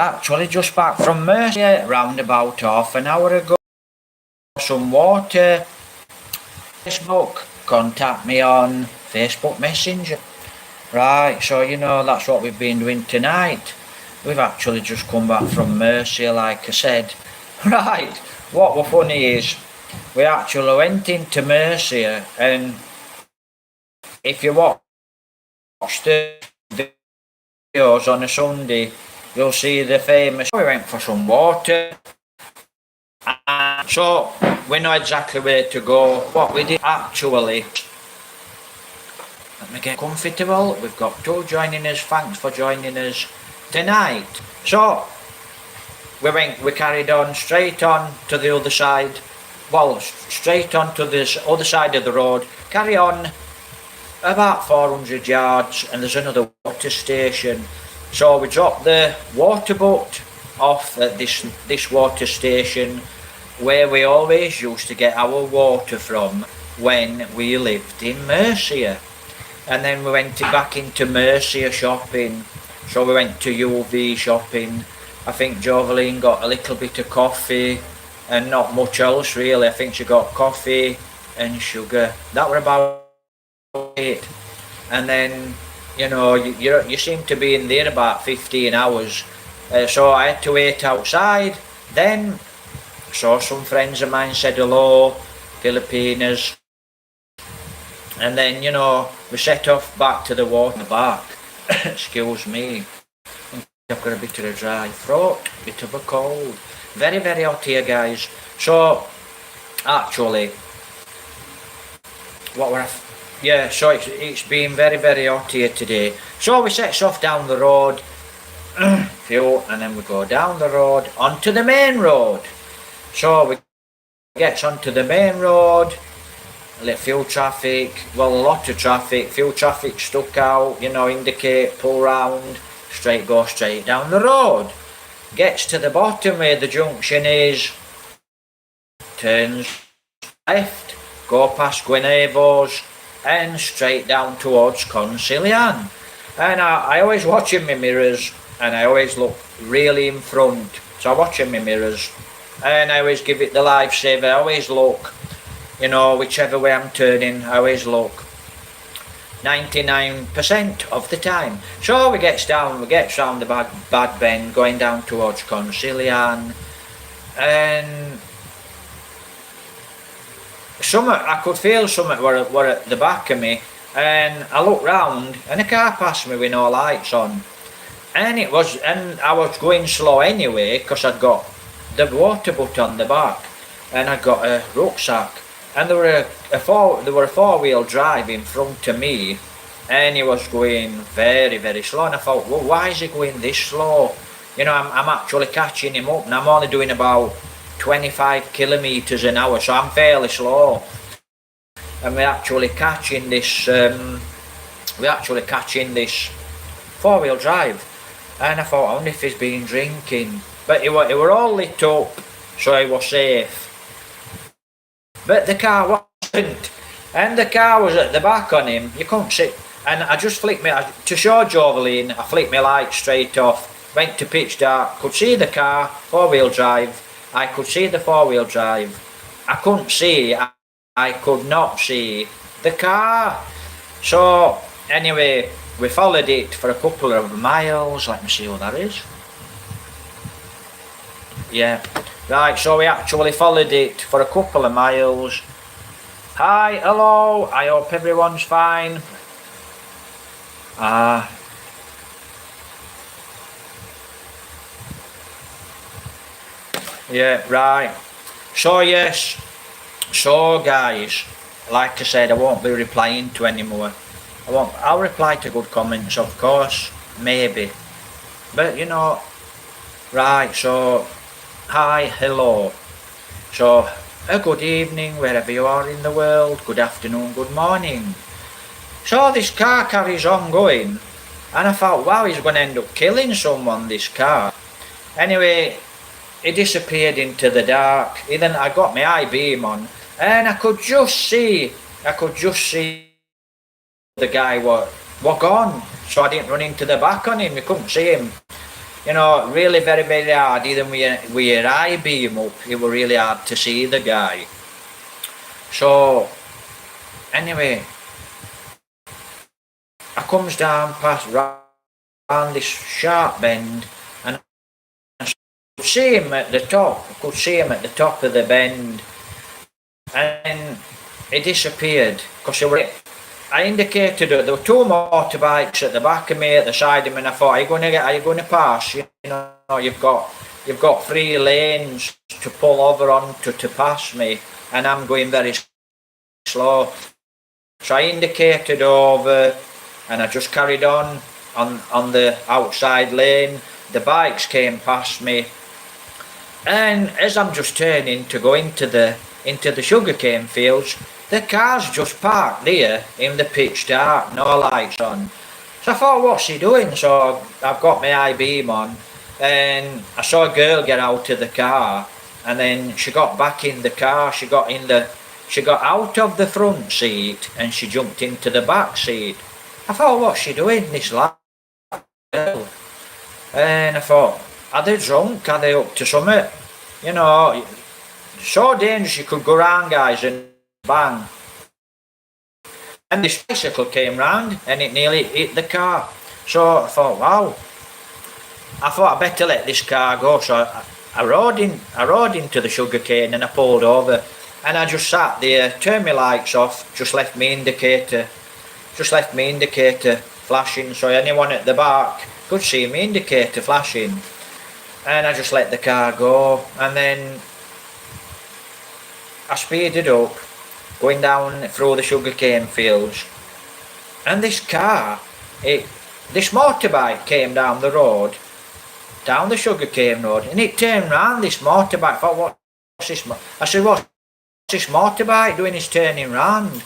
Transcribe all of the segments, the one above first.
actually just back from Mercia, round about half an hour ago. Some water. Facebook, contact me on Facebook Messenger. Right, so you know that's what we've been doing tonight. We've actually just come back from Mercia, like I said. Right, what was funny is we actually went into Mercia, and if you watch the videos on a Sunday, you'll see the famous. We went for some water, and so we know exactly where to go. What we did actually, let me get comfortable. We've got two joining us. Thanks for joining us tonight. So we carried on straight on to the other side. Well, straight on to this other side of the road. Carry on about 400 yards, and there's another water station. So we dropped the water boat off at this water station, where we always used to get our water from when we lived in Mercia. And then we went back into Mercia shopping. So we went to UV shopping. I think Joveline got a little bit of coffee and not much else really. I think she got coffee and sugar. That were about it. And then, you know, you seem to be in there about 15 hours. So I had to wait outside. Then saw some friends of mine, said hello, Filipinas. And then, you know, we set off back to the water park. Excuse me. I've got a bit of a dry throat, bit of a cold. Very, very hot here, guys. So, actually, so it's been very, very hot here today. So we set off down the road, and then we go down the road onto the main road. So we get onto the main road, few traffic, well, a lot of traffic, few traffic stuck out, you know, indicate, pull round, go straight down the road. Gets to the bottom where the junction is, turns left, go past Guinevos, and straight down towards Concilian. And I always watch in my mirrors, and I always look really in front. So I watch in my mirrors, and I always give it the lifesaver. I always look, you know, whichever way I'm turning, I always look 99% of the time. So we get round the bad bend, going down towards Concilian, and I could feel something were at the back of me, and I looked round, and a car passed me with no lights on, and I was going slow anyway, because I'd got the water butt on the back, and I'd got a rucksack, and there were a four-wheel drive in front of me, and he was going very, very slow, and I thought, well, why is he going this slow? You know, I'm actually catching him up, and I'm only doing about 25 kilometers an hour, so I'm fairly slow. And we're actually catching this four-wheel drive, and I thought, I wonder if he's been drinking. But it were all lit up, so he was safe. But the car wasn't, and the car was at the back on him. You couldn't see, and I just flicked to show Joveline, I flicked my light straight off, went to pitch dark, could see the car, four-wheel drive. I could see the four-wheel drive. I could not see the car. So anyway, we followed it for a couple of miles. Let me see what that is. Yeah, right, so we actually followed it for a couple of miles. Hi, hello, I hope everyone's fine. Yeah, right. So yes, so guys, like I said, I won't be replying to anymore. I'll reply to good comments, of course, maybe. But you know, right, so hi, hello. So a good evening wherever you are in the world, good afternoon, good morning. So this car carries on going, and I thought, wow, he's going to end up killing someone, this car. Anyway, he disappeared into the dark. Then I got my eye beam on, and I could just see the guy was gone. So I didn't run into the back on him, you couldn't see him. You know, really very, very hard. Even with your eye beam up, it was really hard to see the guy. So, anyway, I comes down past round this sharp bend, and I could see him at the top. I could see him at the top of the bend, and he disappeared because I indicated that there were two motorbikes at the back of me, at the side of me, and I thought, are you going to pass? You know, you've got 3 lanes to pull over on to pass me, and I'm going very slow. So I indicated over, and I just carried on the outside lane. The bikes came past me, and as I'm just turning to go into the sugarcane fields, the car's just parked there in the pitch dark, no lights on. So I thought, what's he doing? So I've got my eye beam on, and I saw a girl get out of the car, and then she got back in the car. She got out of the front seat and she jumped into the back seat. I thought, what's she doing, this girl? And I thought, are they drunk? Are they up to something? You know, so dangerous, you could go round, guys, and bang. And this bicycle came round and it nearly hit the car. So I thought, wow. I thought I better let this car go. So I rode into the sugarcane and I pulled over. And I just sat there, turned my lights off, just left my indicator flashing, so anyone at the back could see my indicator flashing. And I just let the car go, and then I speeded up, going down through the sugarcane fields, and this motorbike came down the road, down the sugarcane road, and it turned round, this motorbike. I thought, what's this? I said, what's this motorbike doing? Is turning round?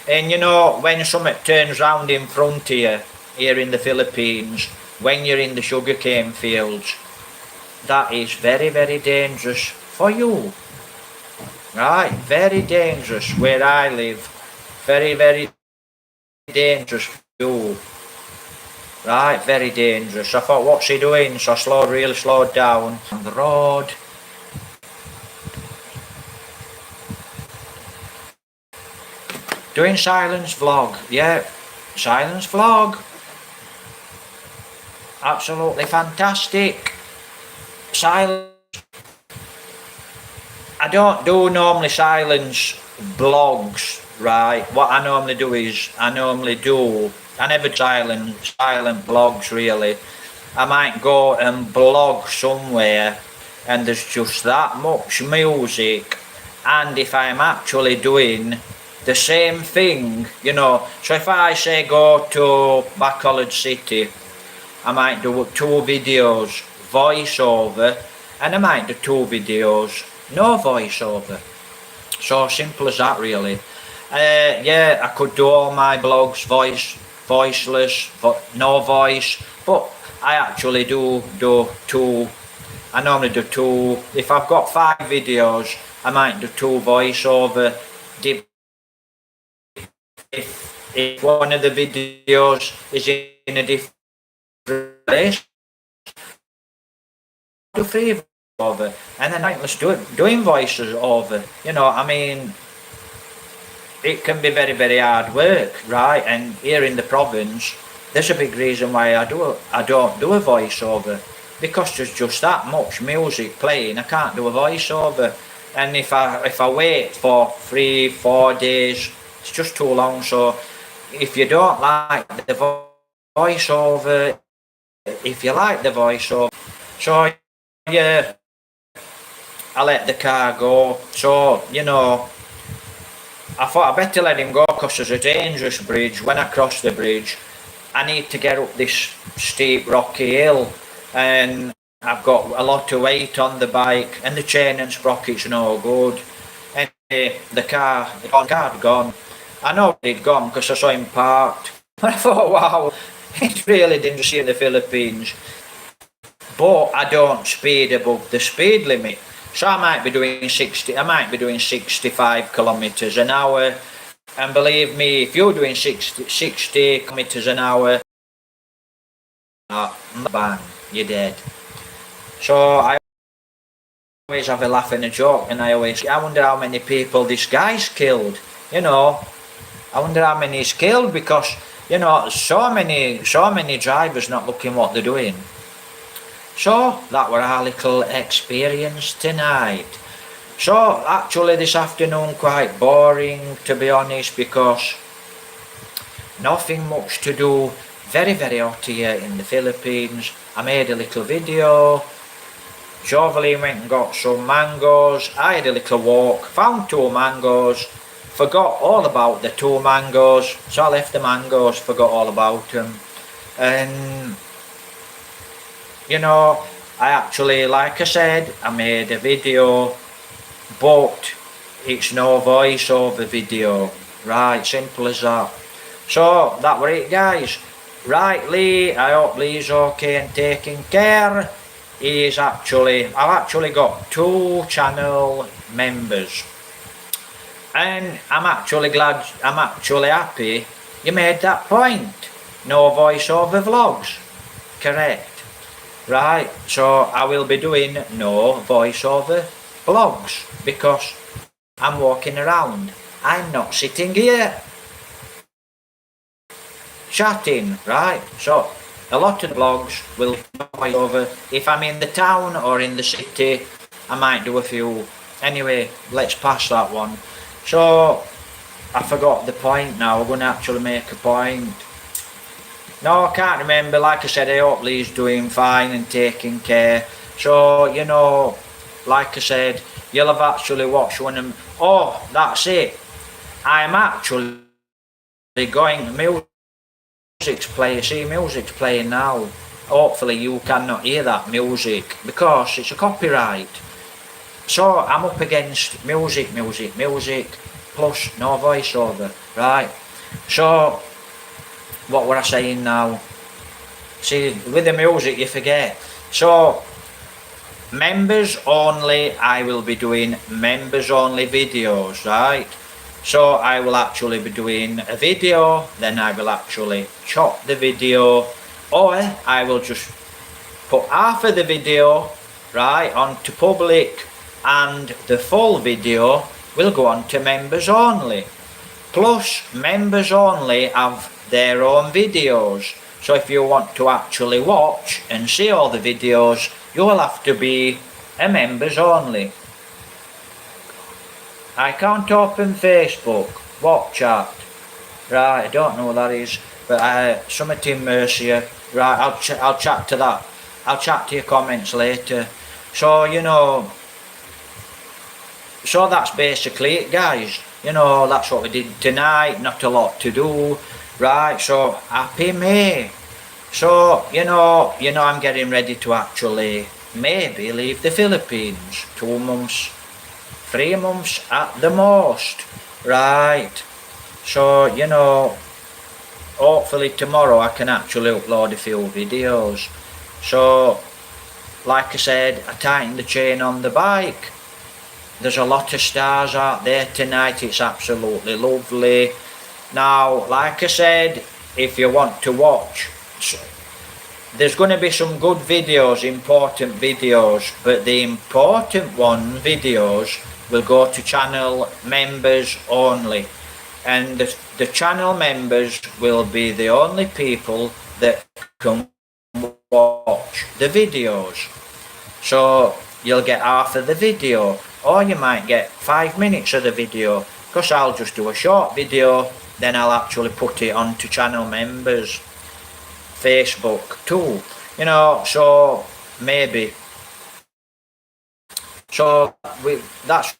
And you know, when something turns round in front of you here in the Philippines, when you're in the sugarcane fields, that is very, very dangerous for you. Right, very dangerous where I live. Very, very dangerous for you. Right, very dangerous. I thought, what's he doing? So I really slowed down on the road. Doing silence vlog, yeah, silence vlog. Absolutely fantastic. Silence. I don't do normally silence vlogs, right? What I normally do is, I never do silent vlogs really. I might go and blog somewhere and there's just that much music, and if I'm actually doing the same thing, you know, so if I say go to Bacolod City, I might do 2 videos voiceover, and I might do 2 videos no voiceover. So simple as that really. Yeah, I could do all my blogs voiceless, no voice, but I actually do 2. I normally do 2. If I've got 5 videos, I might do 2 voiceover. If one of the videos is in a different place, do 3 over, and then I just doing voices over. You know, I mean, it can be very, very hard work, right? And here in the province, there's a big reason why I don't do a voiceover, because there's just that much music playing. I can't do a voiceover, and if I wait for 3-4 days, it's just too long. So if you don't like the voiceover, if you like the voiceover, so yeah, I let the car go. So, you know, I thought I better let him go because there's a dangerous bridge. When I cross the bridge, I need to get up this steep rocky hill, and I've got a lot of weight on the bike, and the chain and sprocket's no good. And the car had gone. I know he'd gone because I saw him parked. And I thought, wow, it's really dangerous in the Philippines. But I don't speed above the speed limit. So I might be doing 65 kilometers an hour. And believe me, if you're doing 60 kilometers an hour, bang, you're dead. So I always have a laugh and a joke, and I wonder how many people this guy's killed. You know, I wonder how many he's killed because so many drivers not looking what they're doing. So that were our little experience tonight. So actually this afternoon quite boring to be honest because nothing much to do. Very hot here in the Philippines. I made a little video. Jovelyn went and got some mangoes. I had a little walk, found 2 mangoes, forgot all about the 2 mangoes, so I left the mangoes, forgot all about them. And I actually, like I said, I made a video, but it's no voiceover video. Right, simple as that. So that were it, guys. Right, Lee, I hope Lee's okay and taking care. I've actually got 2 channel members, and I'm actually happy you made that point. No voiceover vlogs, correct? Right, so I will be doing no voiceover vlogs because I'm walking around. I'm not sitting here chatting, right? So a lot of the vlogs will be over. If I'm in the town or in the city, I might do a few. Anyway, let's pass that one. So I forgot the point now. I'm going to actually make a point. No, I can't remember. Like I said, I hope Lee's doing fine and taking care. So, like I said, you'll have actually watched one of them. Oh, that's it. I'm actually going music's playing. See, music's playing now. Hopefully you cannot hear that music because it's a copyright. So I'm up against music plus no voiceover, right? So what were I saying now? See, with the music you forget. So members only, I will be doing members only videos, right? So I will actually be doing a video, then I will actually chop the video, or I will just put half of the video, right, onto public, and the full video will go on to members only. Plus, members only have their own videos. So if you want to actually watch and see all the videos, you will have to be a members only. I can't open Facebook. What chat? Right, I don't know what that is, but Summit in Mercia. Right, I'll chat to that. I'll chat to your comments later. So so that's basically it, guys. That's what we did tonight. Not a lot to do. Right, so happy May. So I'm getting ready to actually maybe leave the Philippines. 2 months. 3 months at the most, right? So hopefully tomorrow I can actually upload a few videos. So like I said, I tightened the chain on the bike. There's a lot of stars out there tonight. It's absolutely lovely. Now, like I said, if you want to watch, there's going to be some good videos, important videos, but the important videos will go to channel members only, and the channel members will be the only people that can watch the videos. So you'll get half of the video, or you might get 5 minutes of the video, because I'll just do a short video, then I'll actually put it onto channel members Facebook too, so maybe. So that's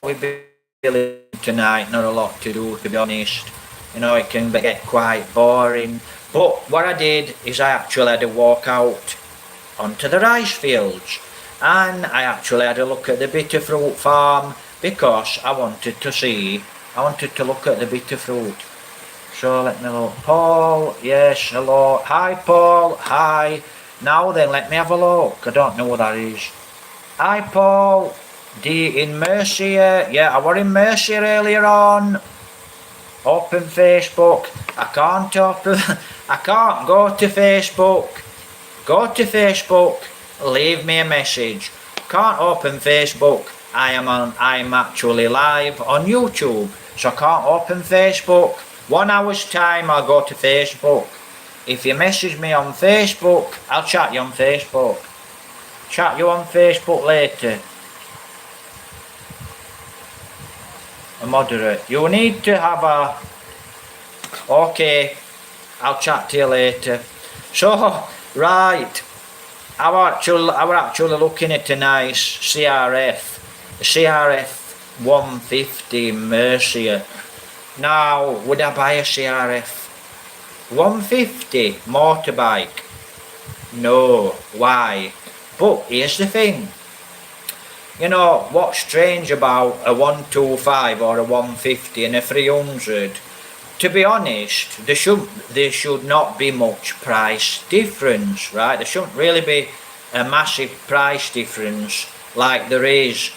what we've been tonight. Not a lot to do, to be honest. It can get quite boring. But what I did is I actually had a walk out onto the rice fields, and I actually had a look at the bitter fruit farm because I wanted to look at the bitter fruit. So let me look. Paul, yes, hello. Hi Paul, hi. Now then, let me have a look. I don't know what that is. Hi Paul, in Mercia. Yeah, I were in Mercia earlier on. Open Facebook. I can't go to Facebook. Go to Facebook. leave me a message. Can't open Facebook. I'm actually live on YouTube, so I can't open Facebook. 1 hour's time I'll go to Facebook. If you message me on Facebook, I'll chat you on Facebook. Chat you on Facebook later. A moderate. You need to have a... Okay, I'll chat to you later. So, right. I were actually looking at a nice CRF. A CRF 150 Mercia. Now, would I buy a CRF 150 motorbike? No. Why? But here's the thing. You know, what's strange about a 125 or a 150 and a 300? To be honest, there should not be much price difference, right? There shouldn't really be a massive price difference like there is.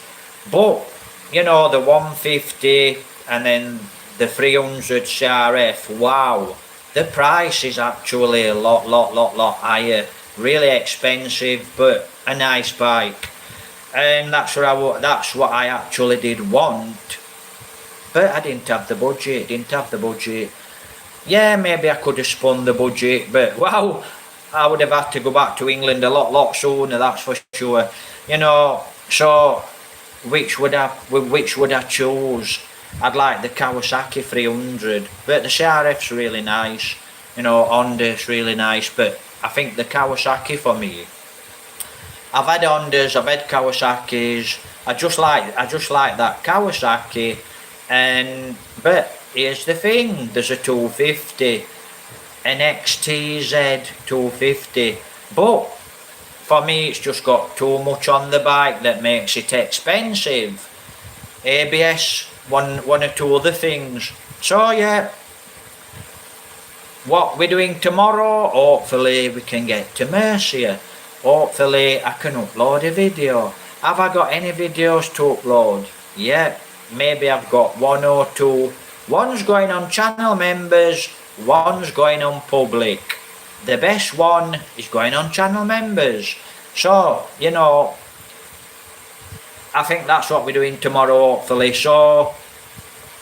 But, you know, the 150 and then the 300 CRF, wow, the price is actually a lot higher. Really expensive, but a nice bike. And that's what I actually did want. But I didn't have the budget, Yeah, maybe I could have spun the budget, but wow, I would have had to go back to England a lot sooner, that's for sure. You know, so which would I choose? I'd like the Kawasaki 300, but the CRF's really nice. You know, Honda's really nice, but I think the Kawasaki for me. I've had Hondas, I've had Kawasaki's. I just like that Kawasaki. But here's the thing, there's a 250, an XTZ 250, but for me it's just got too much on the bike that makes it expensive. ABS, one or two other things. So yeah, what we're doing tomorrow, hopefully we can get to Mercia. Hopefully I can upload a video. Have I got any videos to upload? Yeah. Maybe I've got one or two. One's going on channel members, one's going on public. The best one is going on channel members. So, you know, I think that's what we're doing tomorrow, hopefully. So,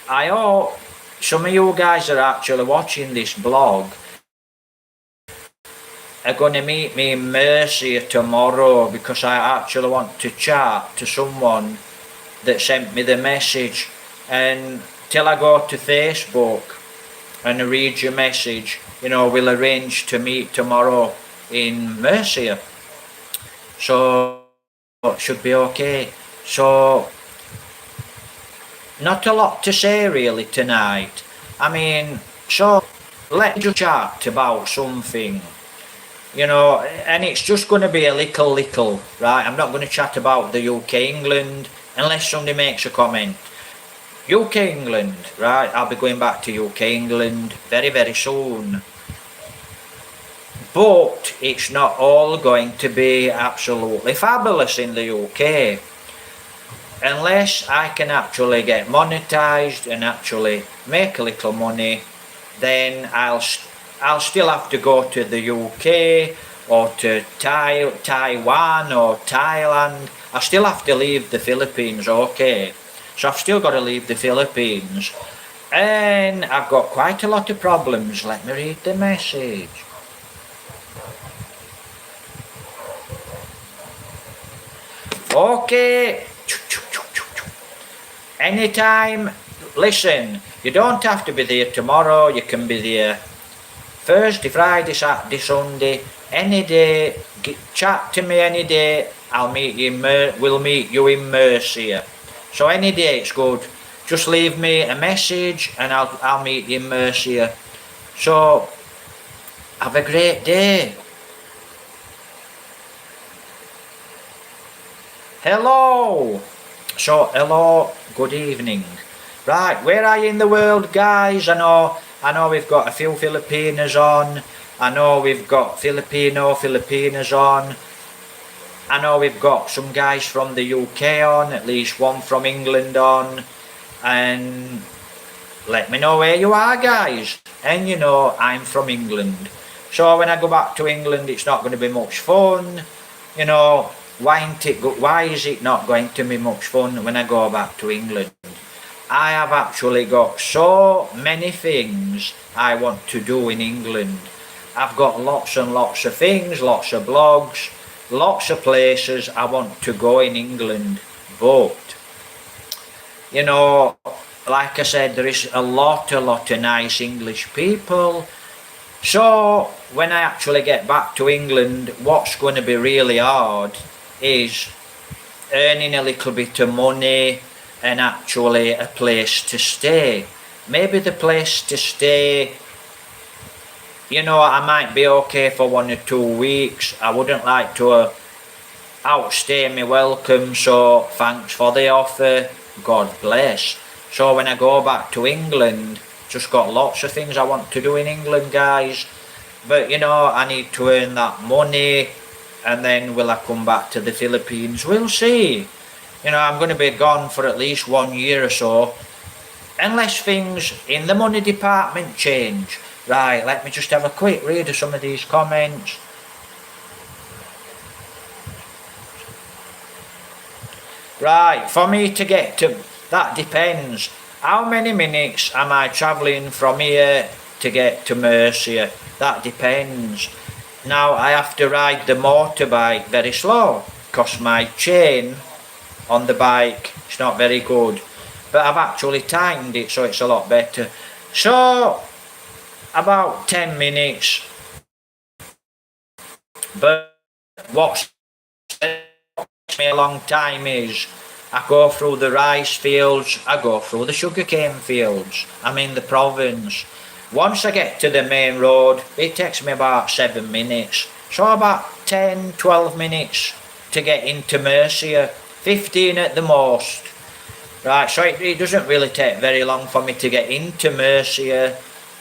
I hope some of you guys are actually watching this blog are going to meet me in Mercia tomorrow, because I actually want to chat to someone that sent me the message, and till I go to Facebook and read your message, you know, we'll arrange to meet tomorrow in Mercia. So it should be okay. So not a lot to say really tonight. I mean, so let's just chat about something, you know, and it's just going to be a little, right? I'm not going to chat about the UK England unless somebody makes a comment. UK England, right? I'll be going back to UK England very soon. But it's not all going to be absolutely fabulous in the UK. Unless I can actually get monetized and actually make a little money, then I'll still have to go to the UK or to Taiwan or Thailand. I still have to leave the Philippines, okay? So I've still got to leave the Philippines. And I've got quite a lot of problems. Let me read the message. Okay. Anytime. Listen, you don't have to be there tomorrow. You can be there Thursday, Friday, Saturday, Sunday, any day. Chat to me any day. We'll meet you in Mercia. So any day it's good. Just leave me a message and I'll meet you in Mercia. So have a great day. Hello. So hello, good evening. Right, where are you in the world, guys? I know we've got a few Filipinos on. I know we've got Filipinas on. I know we've got some guys from the UK on, at least one from England on. And let me know where you are, guys. And you know, I'm from England. So when I go back to England, it's not going to be much fun. you know, why is it not going to be much fun when I go back to England? I have actually got so many things I want to do in England. I've got lots and lots of things, lots of blogs, lots of places I want to go in England. But, you know, like I said, there is a lot of nice English people. So when I actually get back to England, what's going to be really hard is earning a little bit of money and actually a place to stay. Maybe the place to stay, you know, I might be okay for 1 or 2 weeks. I wouldn't like to outstay my welcome, so thanks for the offer, God bless. So when I go back to England, just got lots of things I want to do in England, guys. But you know, I need to earn that money, and then will I come back to the Philippines? We'll see. You know, I'm going to be gone for at least 1 year or so, unless things in the money department change. Right, let me just have a quick read of some of these comments. Right, for me to get to, that depends. How many minutes am I travelling from here to get to Mercia? That depends. Now I have to ride the motorbike very slow because my chain on the bike is not very good. But I've actually timed it so it's a lot better. So about 10 minutes. But what's me a long time is I go through the rice fields, I go through the sugarcane fields. I'm in the province. Once I get to the main road, it takes me about 7 minutes. So about 10-12 minutes to get into Mercia, 15 at the most. Right, so it doesn't really take very long for me to get into Mercia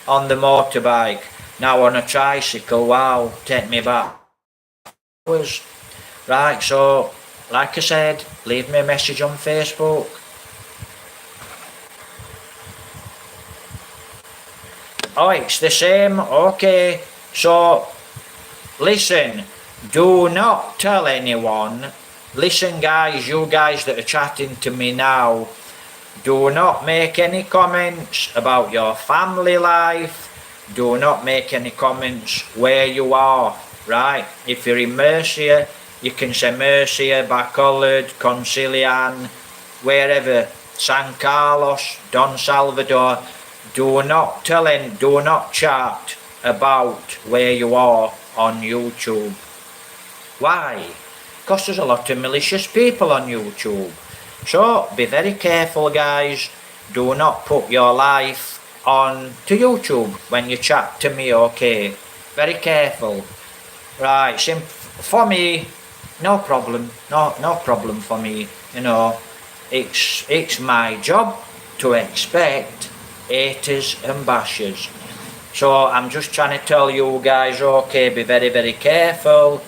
on the motorbike. Now on a tricycle, wow, take me about hours. Right, so like I said, leave me a message on Facebook. Oh, it's the same? Okay. So, listen, do not tell anyone. Listen guys, you guys that are chatting to me now, do not make any comments about your family life. Do not make any comments where you are, right? If you're in Mercia, you can say Mercia, Bacolod, Concilian, wherever, San Carlos, Don Salvador. Do not do not chat about where you are on YouTube. Why? Because there's a lot of malicious people on YouTube. So be very careful guys. Do not put your life on to YouTube when you chat to me, okay? Very careful. Right, for me, no problem. No problem for me. You know, it's my job to expect haters and bashers. So I'm just trying to tell you guys, okay, be very, very careful.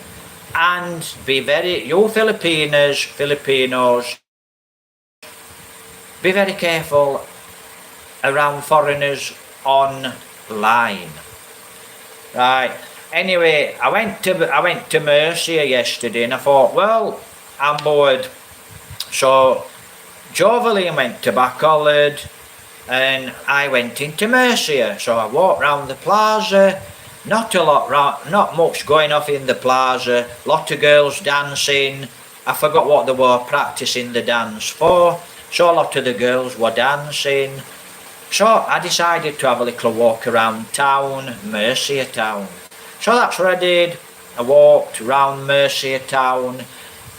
And be very, you Filipinos, be very careful around foreigners online. Right. Anyway, I went to Mercia yesterday and I thought, well, I'm bored. So Jovelyn went to Bacolod and I went into Mercia. So I walked round the plaza. Not much going off in the plaza. Lot of girls dancing. I forgot what they were practicing the dance for. So a lot of the girls were dancing. So I decided to have a little walk around town, Mercia town. So that's what I did. I walked around Mercia town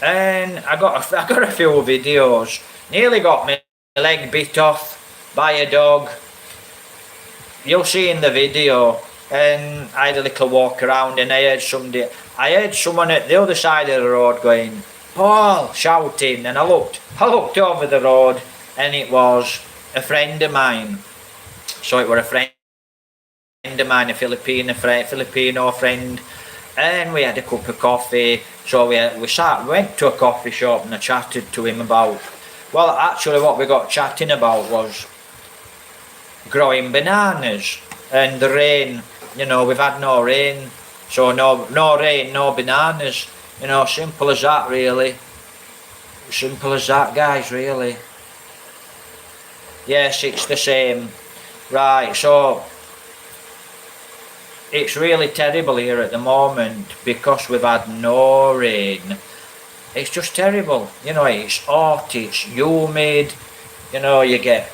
and I got a few videos. Nearly got my leg bit off by a dog. You'll see in the video. And I had a little walk around and I heard someone at the other side of the road going, Paul, shouting, and I looked over the road and it was a friend of mine. So it were a friend of mine, a Filipino friend, and we had a cup of coffee. So we went to a coffee shop and I chatted to him about, well actually what we got chatting about was growing bananas and the rain. You know, we've had no rain, so no rain, no bananas. You know, simple as that, really. Simple as that, guys, really. Yes, it's the same. Right, so it's really terrible here at the moment because we've had no rain. It's just terrible. You know, it's hot, it's humid. You know, you get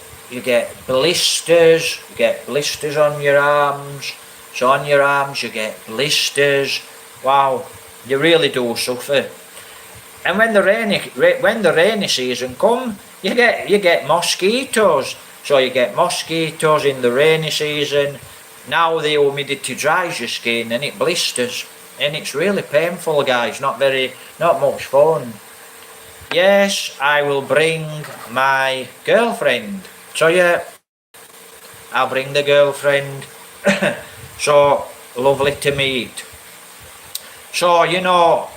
blisters. You get blisters on your arms. So on your arms you get blisters. Wow, you really do suffer. And when the rainy season come, you get mosquitoes. So you get mosquitoes in the rainy season. Now the humidity dries your skin and it blisters. And it's really painful, guys. Not much fun. Yes, I will bring my girlfriend. So yeah, I'll bring the girlfriend. So lovely to meet. So, you know,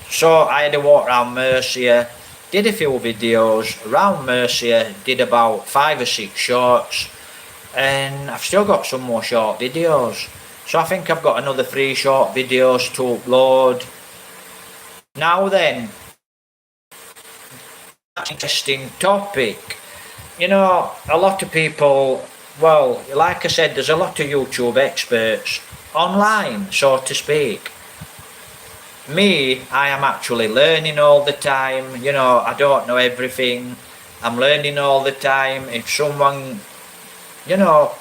so I had to walk around Mercia, did a few videos around Mercia, did about 5 or 6 shorts, and I've still got some more short videos. So I think I've got another 3 short videos to upload. Now then, that's an interesting topic. You know, a lot of people, well, like I said, there's a lot of YouTube experts online, so to speak. Me, I am actually learning all the time. You know, I don't know everything. I'm learning all the time. If someone, you know,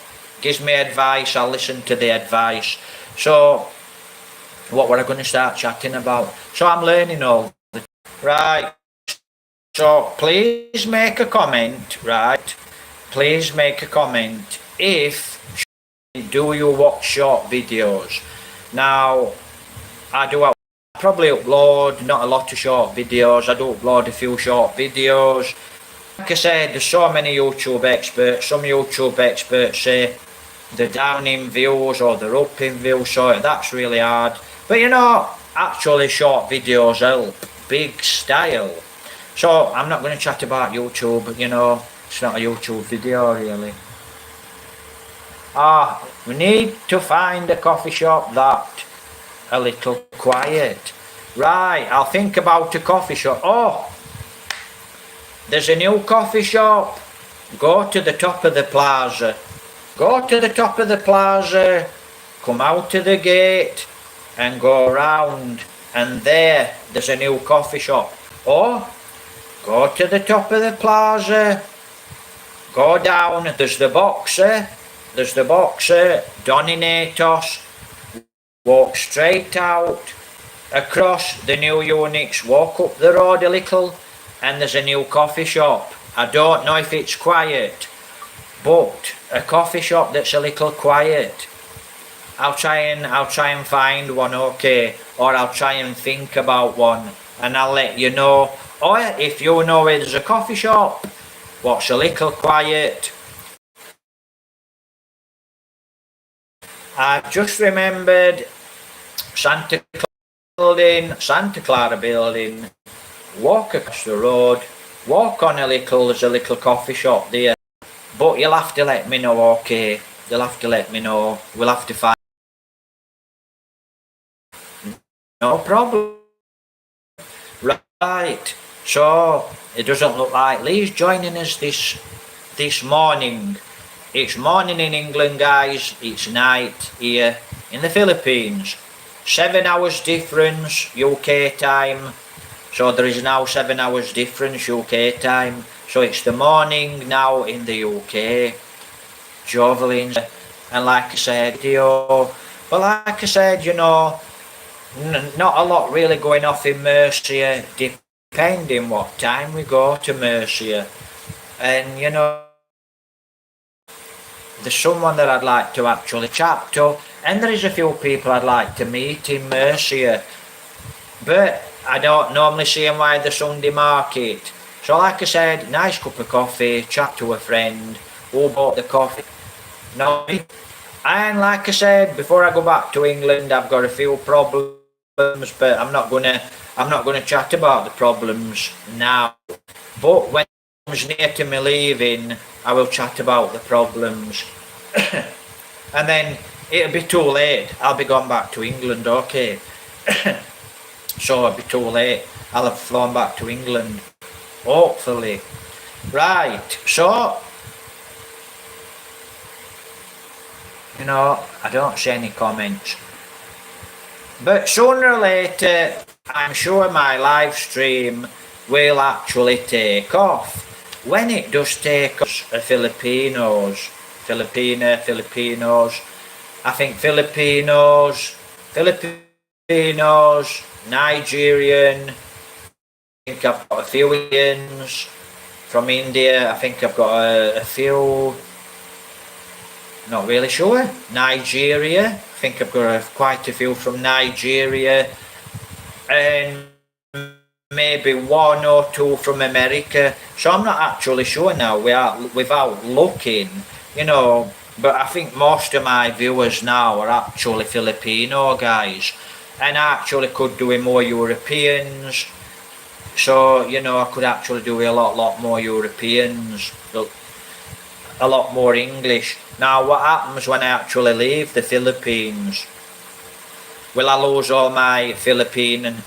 gives me advice, I'll listen to the advice. So, what were I going to start chatting about? So I'm learning all the time. Right. So please make a comment, right? Please make a comment if do you watch short videos. Now, I probably upload not a lot of short videos. I do upload a few short videos. Like I said, there's so many YouTube experts. Some YouTube experts say they're down in views or they're up in views, so that's really hard. But you know, actually short videos help, big style. So I'm not going to chat about YouTube, you know, it's not a YouTube video really. We need to find a coffee shop that a little quiet. Right, I'll think about a coffee shop. Oh, there's a new coffee shop. Go to the top of the plaza. Go to the top of the plaza, come out to the gate and go around, and there's a new coffee shop. Oh, go to the top of the plaza, go down, there's the Boxer, Doninatos, walk straight out, across the new Unix, walk up the road a little, and there's a new coffee shop. I don't know if it's quiet, but a coffee shop that's a little quiet. I'll try and find one, okay, or I'll try and think about one, and I'll let you know. Or if you know where there's a coffee shop, what's a little quiet. I've just remembered Santa Clara building, walk across the road, walk on a little, there's a little coffee shop there. But you'll have to let me know, okay? You'll have to let me know. We'll have to find. No problem. Right. So it doesn't look like Lee's joining us this morning. It's morning in England, guys. It's night here in the Philippines. 7 hours difference UK time. So there is now 7 hours difference UK time. So it's the morning now in the UK. Jovelins. And like I said, but like I said, you know, not a lot really going off in Mercia, depending what time we go to Mercia. And you know, there's someone that I'd like to actually chat to, and there is a few people I'd like to meet in Mercia, but I don't normally see them by the Sunday market. So like I said, nice cup of coffee, chat to a friend who bought the coffee. No, and like I said, before I go back to England, I've got a few problems, but I'm not gonna chat about the problems now. But when it comes near to me leaving, I will chat about the problems. And then it'll be too late. I'll be gone back to England, okay? So it'll be too late. I'll have flown back to England. Hopefully. Right, so, you know, I don't see any comments. But sooner or later, I'm sure my live stream will actually take off. When it does take off, Filipinos, I think Filipinos, Nigerian, I think I've got a few Indians from India, I think I've got a few, not really sure, Nigeria, I think I've got quite a few from Nigeria, and maybe one or two from America, so I'm not actually sure now without looking, you know, but I think most of my viewers now are actually Filipino guys, and I actually could do with more Europeans, so, you know, I could actually do with a lot more Europeans, a lot more English. Now, what happens when I actually leave the Philippines? Will I lose all my Philippines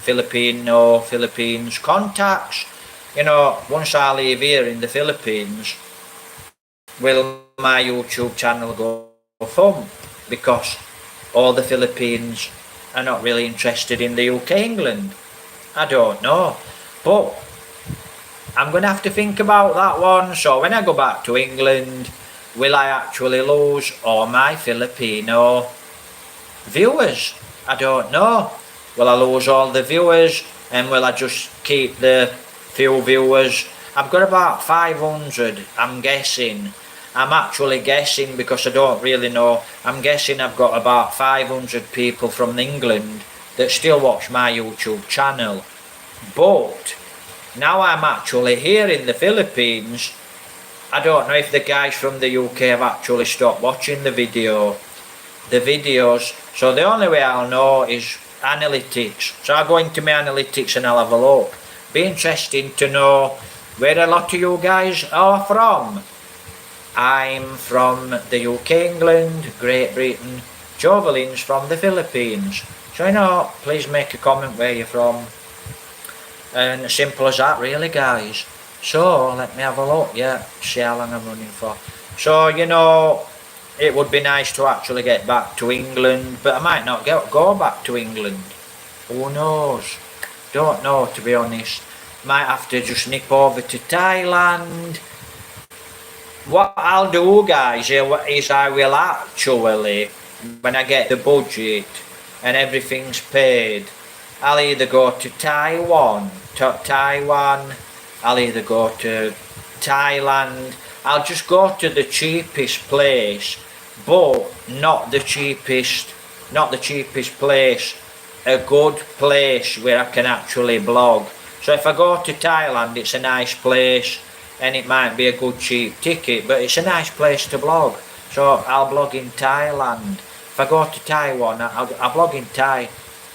contacts? You know, once I leave here in the Philippines, will my YouTube channel go thump? Because all the Philippines are not really interested in the UK, England. I don't know. But I'm going to have to think about that one. So when I go back to England, will I actually lose all my Filipino viewers? I don't know. Will I lose all the viewers, and will I just keep the few viewers? I've got about 500, I'm guessing. I'm actually guessing because I don't really know. I'm guessing I've got about 500 people from England that still watch my YouTube channel. But now I'm actually here in the Philippines, I don't know if the guys from the UK have actually stopped watching the videos. So the only way I'll know is analytics. So I'll go into my analytics and I'll have a look. Be interesting to know where a lot of you guys are from. I'm from the UK, England, Great Britain. Jovelin's from the Philippines. So, you know, please make a comment where you're from. And simple as that, really, guys. So let me have a look. Yeah, see how long I'm running for. So, you know, it would be nice to actually get back to England, but I might not go back to England. Who knows? Don't know, to be honest. Might have to just nip over to Thailand. What I'll do, guys, is I will actually, when I get the budget and everything's paid, I'll either go to Taiwan, I'll either go to Thailand. I'll just go to the cheapest place, but not the cheapest place, a good place where I can actually blog. So if I go to Thailand, it's a nice place, and it might be a good cheap ticket, but it's a nice place to blog. So I'll blog in Thailand. If I go to Taiwan, I'll blog in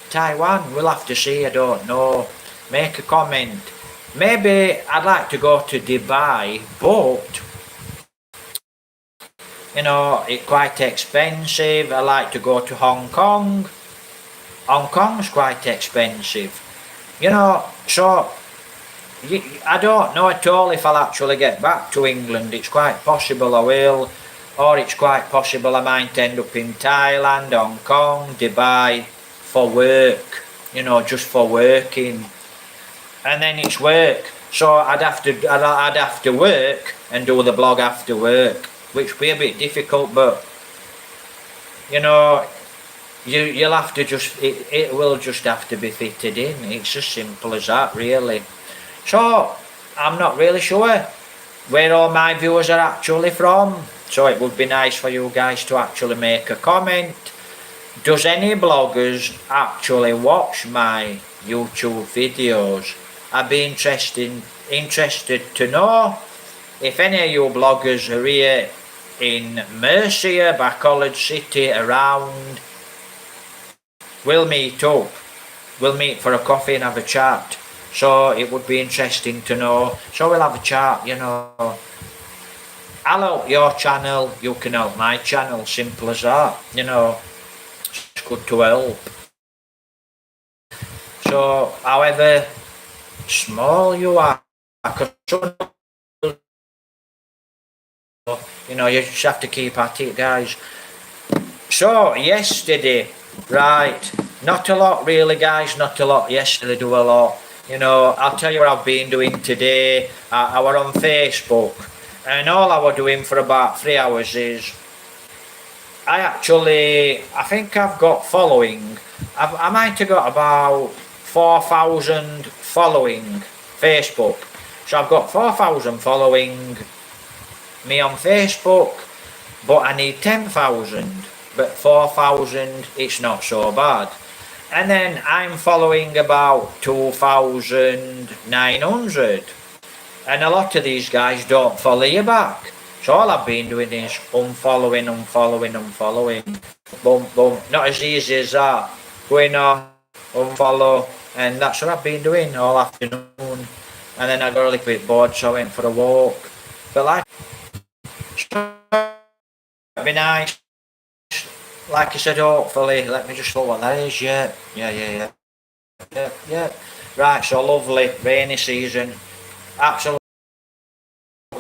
Taiwan, we'll have to see, I don't know. Make a comment. Maybe I'd like to go to Dubai, but, you know, it's quite expensive. I like to go to Hong Kong. Hong Kong's quite expensive. You know, so I don't know at all if I'll actually get back to England. It's quite possible I will, or it's quite possible I might end up in Thailand, Hong Kong, Dubai for work, you know, just for working. And then it's work, so I'd have to work and do the blog after work, which would be a bit difficult, but, you know, you'll have to just, it will just have to be fitted in. It's as simple as that, really. So I'm not really sure where all my viewers are actually from, so it would be nice for you guys to actually make a comment. Does any bloggers actually watch my YouTube videos? I'd be interested to know if any of you bloggers are here in Mercia, by College City, around. We'll meet up. We'll meet for a coffee and have a chat. So it would be interesting to know. So we'll have a chat, you know. I'll help your channel, you can help my channel, simple as that, you know. It's good to help. So, however small you are, 'cause you know, you just have to keep at it, guys. So, yesterday, right, not a lot really, guys, not a lot yesterday, do a lot. You know, I'll tell you what I've been doing today. I were on Facebook, and all I were doing for about 3 hours is, I think I've got following. I might have got about 4,000 following Facebook. So I've got 4,000 following me on Facebook, but I need 10,000. But 4,000, it's not so bad. And then I'm following about 2,900. And a lot of these guys don't follow you back. So all I've been doing is unfollowing. Boom, boom. Not as easy as that. Going on, unfollow. And that's what I've been doing all afternoon. And then I got a little bit bored, so I went for a walk. But like, it'd be nice. Like I said, hopefully, let me just look what that is. Yeah. Right, so lovely, rainy season. Absolutely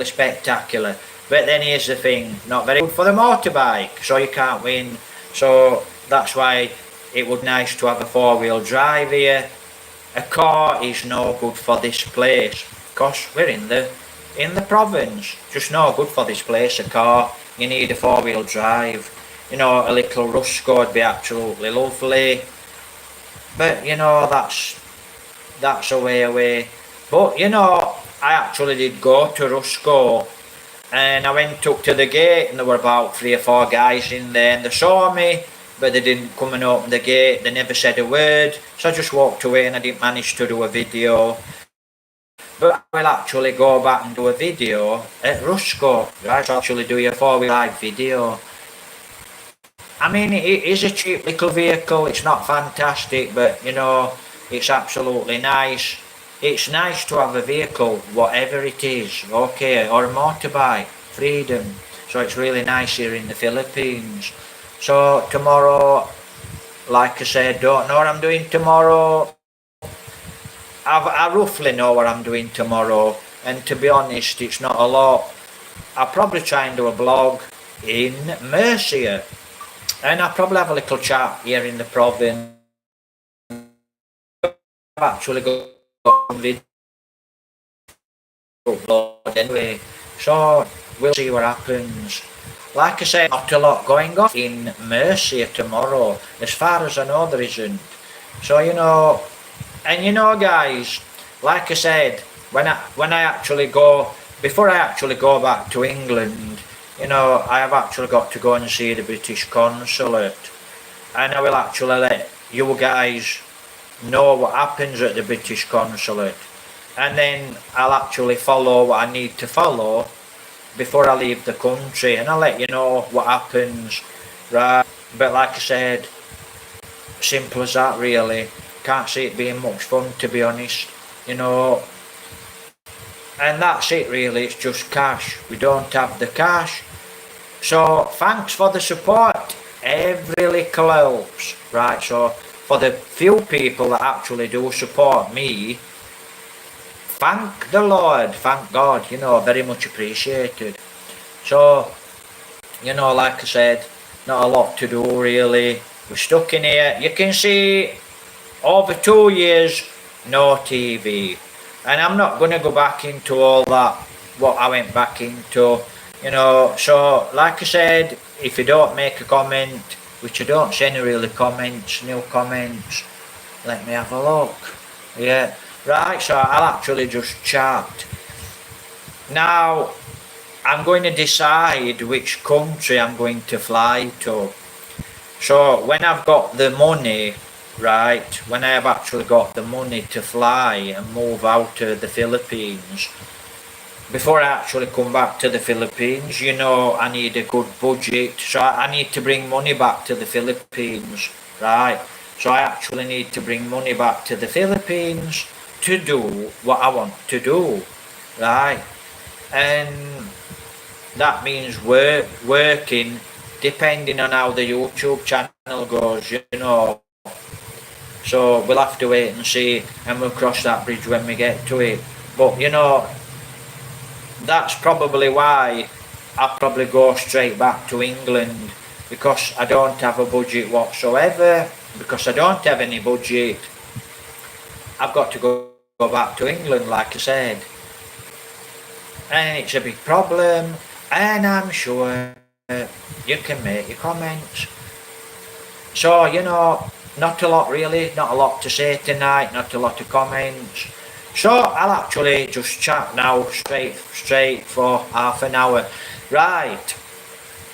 spectacular. But then here's the thing, not very good for the motorbike, so you can't win. So that's why it would be nice to have a four-wheel drive here. A car is no good for this place, because we're in the province. Just no good for this place, a car. You need a four-wheel drive. You know, a little Rusko would be absolutely lovely. But, you know, that's a way away. But, you know, I actually did go to Rusko. And I went up to the gate, and there were about 3 or 4 guys in there, and they saw me, but they didn't come and open the gate. They never said a word. So I just walked away, and I didn't manage to do a video. But I will actually go back and do a video at Rusko. Right, I'll actually do a 4-wheel drive video. I mean, it is a cheap little vehicle. It's not fantastic, but, you know, it's absolutely nice. It's nice to have a vehicle, whatever it is, okay, or a motorbike, freedom. So it's really nice here in the Philippines. So tomorrow, like I said, don't know what I'm doing tomorrow. I roughly know what I'm doing tomorrow, and to be honest, it's not a lot. I'll probably try and do a vlog in Murcia, and I'll probably have a little chat here in the province. I've actually got some video upload anyway, so we'll see what happens. Like I said, not a lot going on in Murcia tomorrow. As far as I know, there isn't. So, you know, and you know, guys, like I said, when I actually go, before I actually go back to England, you know, I have actually got to go and see the British consulate, and I will actually let you guys know what happens at the British consulate, and then I'll actually follow what I need to follow before I leave the country, and I'll let you know what happens, right? But like I said, simple as that really. Can't see it being much fun, to be honest, you know. And that's it really, it's just cash. We don't have the cash. So thanks for the support. Every little helps, right? So for the few people that actually do support me, thank the Lord, thank God, you know, very much appreciated. So, you know, like I said, not a lot to do really. We're stuck in here. You can see over 2 years, no TV. And I'm not going to go back into all that, what I went back into, you know. So, like I said, if you don't make a comment, which I don't see any really comments, new comments, let me have a look. Yeah, right, so I'll actually just chat. Now, I'm going to decide which country I'm going to fly to. So, when I've got the money, right, when I have actually got the money to fly and move out to the Philippines, before I actually come back to the Philippines, you know, I need a good budget, so I need to bring money back to the Philippines, right? So I actually need to bring money back to the Philippines to do what I want to do, right? And that means working, depending on how the YouTube channel goes, you know. So we'll have to wait and see, and we'll cross that bridge when we get to it. But you know, that's probably why I'll probably go straight back to England, because I don't have a budget whatsoever. Because I don't have any budget, I've got to go back to England, like I said. And it's a big problem, and I'm sure you can make your comments. So, you know, not a lot really, not a lot to say tonight, not a lot of comments. So I'll actually just chat now straight for half an hour. Right,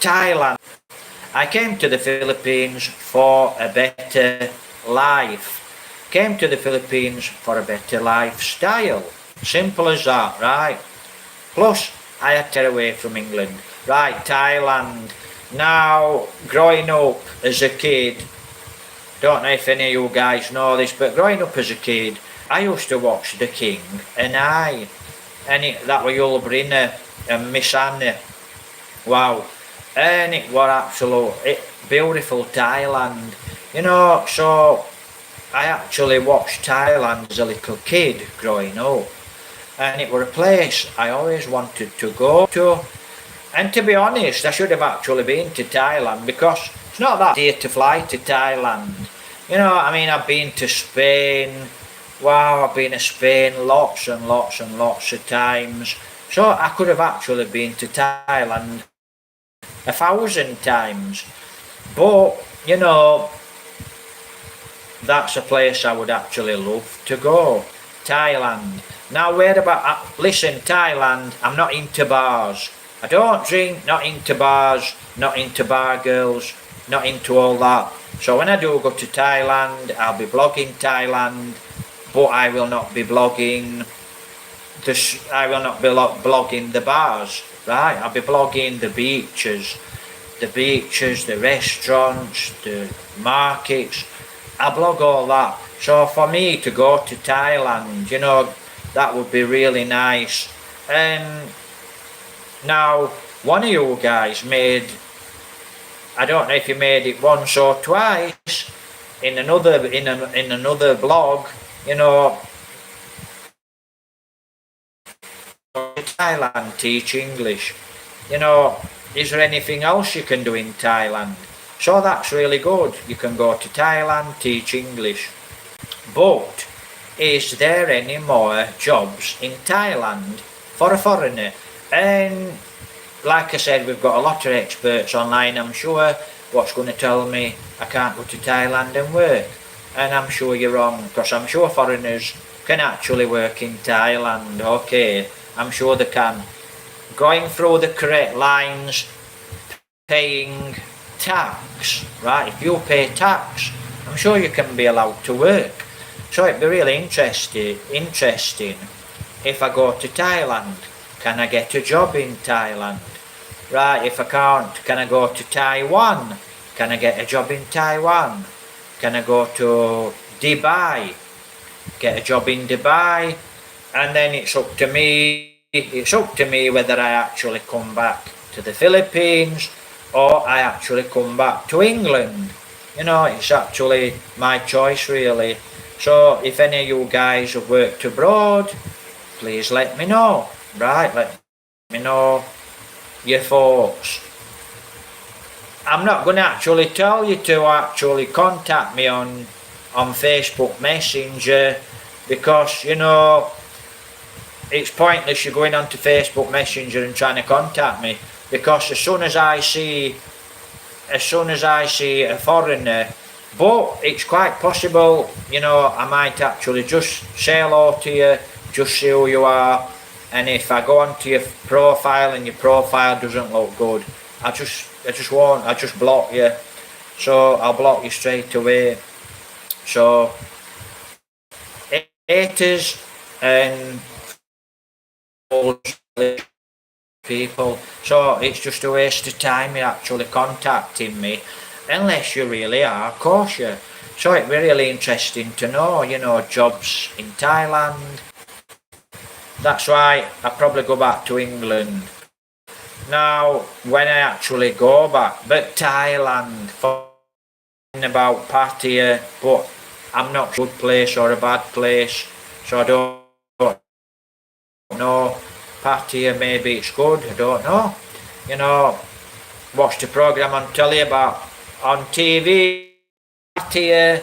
Thailand. I came to the Philippines for a better life. Came to the Philippines for a better lifestyle. Simple as that, right? Plus, I had to get away from England. Right, Thailand. Now, growing up as a kid, don't know if any of you guys know this, but growing up as a kid, I used to watch The King and I. That was Yul Brynner and Miss Anna. Wow. And it was absolutely beautiful Thailand. You know, so I actually watched Thailand as a little kid growing up. And it was a place I always wanted to go to. And to be honest, I should have actually been to Thailand, because it's not that dear to fly to Thailand. You know, I mean, I've been to Spain. Wow, I've been to Spain lots and lots and lots of times. So I could have actually been to Thailand 1,000 times. But, you know, that's a place I would actually love to go. Thailand. Now, listen, Thailand, I'm not into bars. I don't drink, not into bars, not into bar girls, not into all that. So when I do go to Thailand, I'll be blogging Thailand, but I will not be blogging the bars, right? I'll be blogging the beaches, the restaurants, the markets. I blog all that. So for me to go to Thailand, you know, that would be really nice. Now, one of you guys I don't know if you made it once or twice in another blog, you know, Thailand, teach English. You know, is there anything else you can do in Thailand? So that's really good. You can go to Thailand, teach English. But is there any more jobs in Thailand for a foreigner? And like I said, we've got a lot of experts online, I'm sure, what's going to tell me I can't go to Thailand and work. And I'm sure you're wrong, because I'm sure foreigners can actually work in Thailand. Okay, I'm sure they can. Going through the correct lines, paying tax, right? If you pay tax, I'm sure you can be allowed to work. So it'd be really interesting if I go to Thailand. Can I get a job in Thailand? Right, if I can't, can I go to Taiwan? Can I get a job in Taiwan? Can I go to Dubai? Get a job in Dubai? And then it's up to me whether I actually come back to the Philippines or I actually come back to England. You know, it's actually my choice really. So if any of you guys have worked abroad, please let me know. Right, let me know your thoughts. I'm not going to actually tell you to actually contact me on Facebook Messenger, because, you know, it's pointless you going onto Facebook Messenger and trying to contact me, because as soon as I see a foreigner, but it's quite possible, you know, I might actually just say hello to you, just see who you are. And if I go onto your profile and your profile doesn't look good, I just block you. So I'll block you straight away. So haters and people. So it's just a waste of time you're actually contacting me, unless you really are cautious. So it'd be really interesting to know, you know, jobs in Thailand. That's why I probably go back to England. Now, when I actually go back, but Thailand, about Pattaya, but I'm not sure a good place or a bad place, so I don't know. Pattaya, maybe it's good, I don't know. You know, watched a programme on telly about, on TV, Pattaya,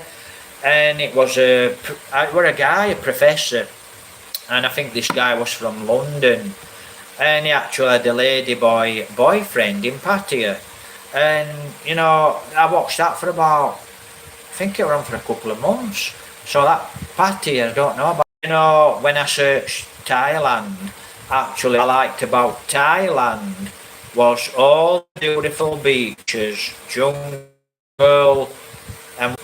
and it was a guy, a professor, and I think this guy was from London, and he actually had a boyfriend in Pattaya, and you know, I watched that for about, I think it ran for a couple of months. So that Pattaya, I don't know about. You know, when I searched Thailand, actually I liked about Thailand was all the beautiful beaches, jungle, and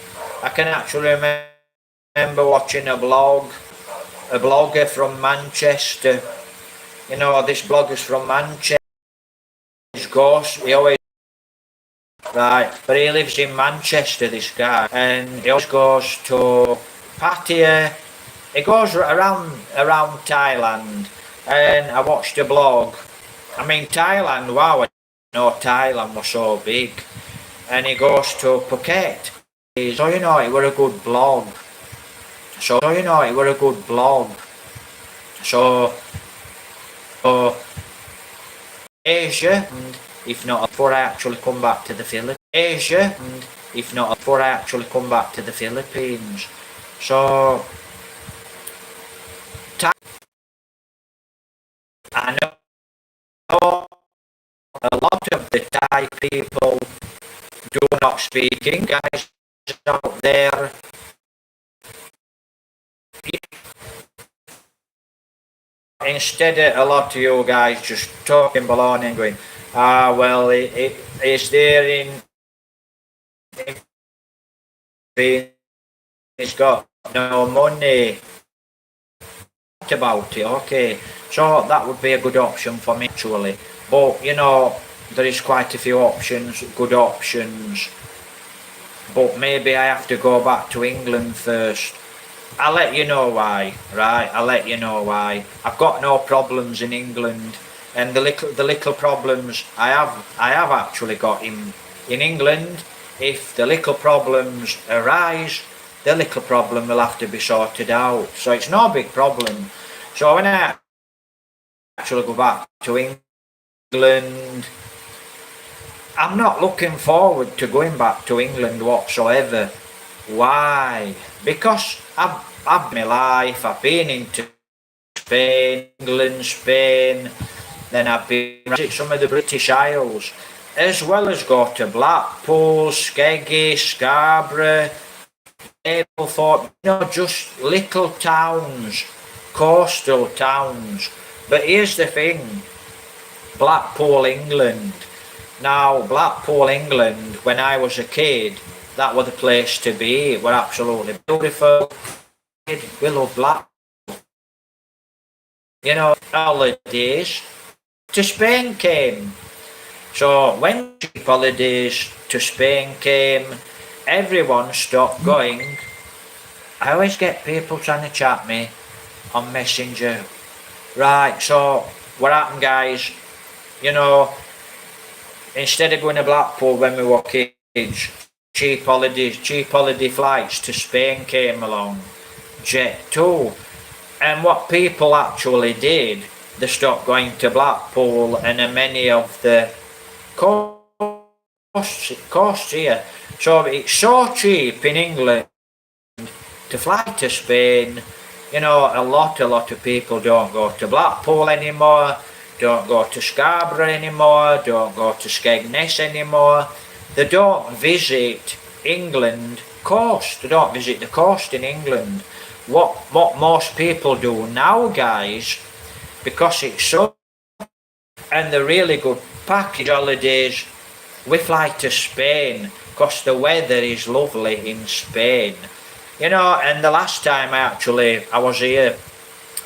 I can actually remember watching a blogger from Manchester. You know, this blogger's from Manchester. He always, right, but he lives in Manchester, this guy, and he always goes to Pattaya. He goes around Thailand, and I watched a blog. I mean, Thailand, wow, I didn't know Thailand was so big. And he goes to Phuket. So, you know, it were a good blog. So, you know, it were a good blog. So Asia, and if not before I actually come back to the Philippines. Asia, and if not before I actually come back to the Philippines. So I know a lot of the Thai people do not speak English. Guys out there, instead of a lot of you guys just talking baloney and going, well, it's there it's got no money about it, okay, so that would be a good option for me actually, but you know, there is quite a few options, good options, but maybe I have to go back to England first. I'll let you know why, right? I'll let you know why. I've got no problems in England, and the little problems I have actually got in England. If the little problems arise, the little problem will have to be sorted out. So it's no big problem. So when I actually go back to England, I'm not looking forward to going back to England whatsoever. Why? Because I've my life, I've been into Spain, England, Spain, then I've been to some of the British Isles, as well as go to Blackpool, Skeggy, Scarborough, Mablethorpe, you know, just little towns, coastal towns. But here's the thing, Blackpool, England. Now, Blackpool, England, when I was a kid, that was the place to be. It was absolutely beautiful. We love Blackpool. You know, holidays to Spain came. So when holidays to Spain came, everyone stopped going. I always get people trying to chat me on Messenger. Right, so what happened, guys? You know, instead of going to Blackpool when we were kids, cheap holiday flights to Spain came along, Jet2. And what people actually did, they stopped going to Blackpool and many of the coasts here. So it's so cheap in England to fly to Spain. You know, a lot of people don't go to Blackpool anymore, don't go to Scarborough anymore, don't go to Skegness anymore. They don't visit England coast. They don't visit the coast in England. What most people do now, guys, because it's so, and the really good package holidays, we fly to Spain because the weather is lovely in Spain. You know, and the last time I was here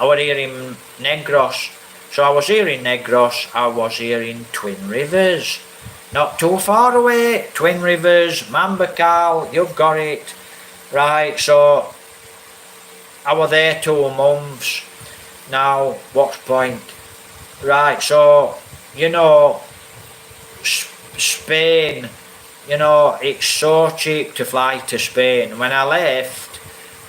in Negros. So I was here in Negros, I was here in Twin Rivers. Not too far away, Twin Rivers, Mambacal, you've got it. Right, so I was there 2 months. Now, what's the point? Right, so, you know, Spain, you know, it's so cheap to fly to Spain. When I left,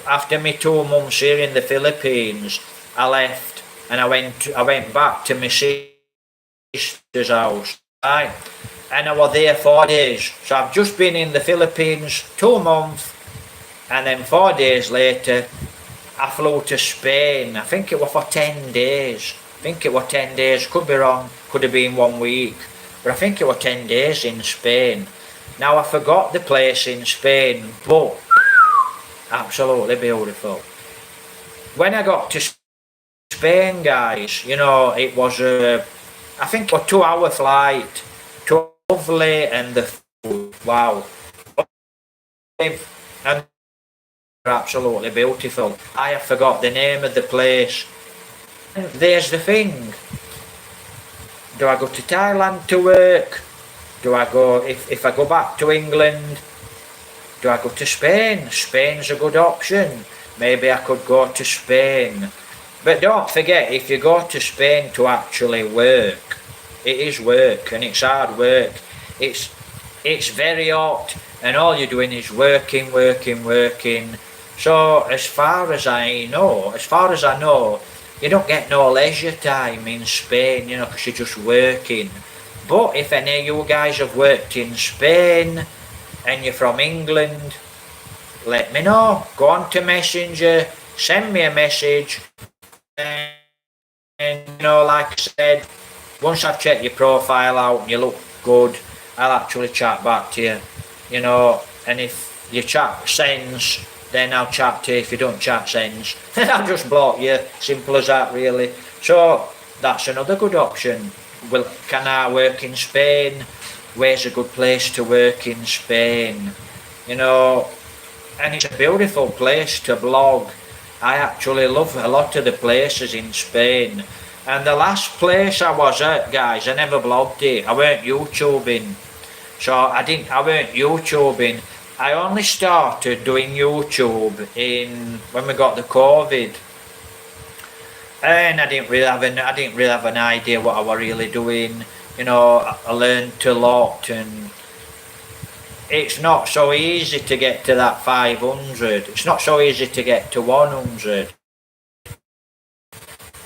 after me 2 months here in the Philippines, I left and I went back to my sister's house, right? And I was there 4 days. So I've just been in the Philippines 2 months, and then 4 days later, I flew to Spain. I think it was for 10 days. Could be wrong, could have been 1 week. But I think it was 10 days in Spain. Now I forgot the place in Spain, but absolutely beautiful. When I got to Spain, guys, you know, it was I think a 2-hour flight. Lovely, and the food, wow. And absolutely beautiful. I have forgot the name of the place. There's the thing. Do I go to Thailand to work? Do I go, if I go back to England, do I go to Spain? Spain's a good option. Maybe I could go to Spain. But don't forget, if you go to Spain to actually work, it is work, and it's hard work. It's very hot, and all you're doing is working. So as far as I know, you don't get no leisure time in Spain, you know, because you're just working. But if any of you guys have worked in Spain and you're from England, let me know. Go on to Messenger, send me a message, and you know, like I said, once I've checked your profile out and you look good, I'll actually chat back to you, you know. And if your chat sends, then I'll chat to you. If you don't chat sends, then I'll just block you. Simple as that, really. So that's another good option. Well, can I work in Spain? Where's a good place to work in Spain? You know, and it's a beautiful place to blog. I actually love a lot of the places in Spain. And the last place I was at, guys, I never blogged it. I weren't YouTubing. So I weren't YouTubing. I only started doing YouTube when we got the COVID. And I didn't really have an idea what I was really doing. You know, I learned a lot, and it's not so easy to get to that 500. It's not so easy to get to 100.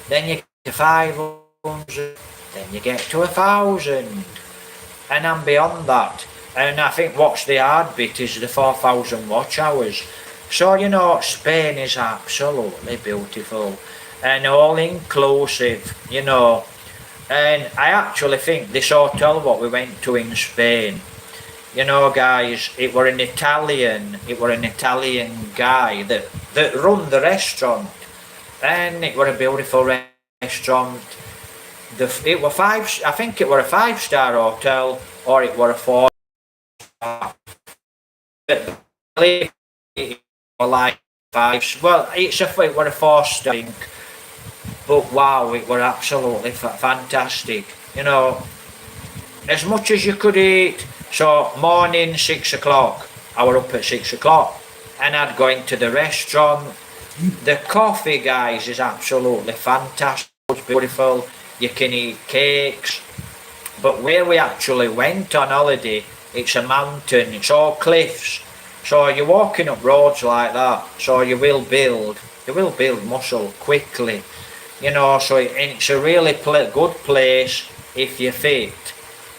Then you get to 500. Then you get to 1,000. And I'm beyond that. And I think what's the hard bit is the 4,000 watch hours. So, you know, Spain is absolutely beautiful and all inclusive, you know. And I actually think this hotel what we went to in Spain, you know, guys, it were an Italian guy that run the restaurant, and it were a beautiful restaurant. It were I think it were a 5-star hotel, or it were a 4-star. It were like 5. Well, it were a 4-star, I think. But wow, it were absolutely fantastic. You know, as much as you could eat. So morning 6 o'clock, I were up at 6 o'clock, and I'd go into the restaurant. The coffee, guys, is absolutely fantastic. It's beautiful. You can eat cakes. But where we actually went on holiday, it's a mountain. It's all cliffs. So you're walking up roads like that. So you will build muscle quickly. You know, so it's a really good place if you're fit.